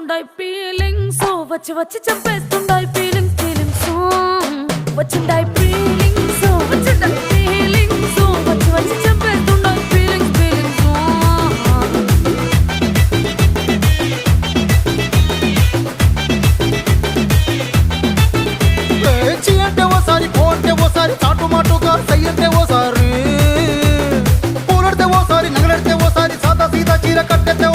వస్తుండాయి feelings వచ్చి వచ్చి చంపేస్తుండాయి feelings feelings వచ్చిండాయి feelings వచ్చిండాయి feelings వచ్చి వచ్చి చంపేస్తుండాయి ఫీలింగ్స్ ఫీలింగ్స్ చీ అంటే ఓసారి పో అంటే ఓసారి చాటు మాటుగా సై అంటే ఓసారి పూలడితే ఓసారి నగలడితే ఓసారి సాదా సీదా చీర కట్టెతే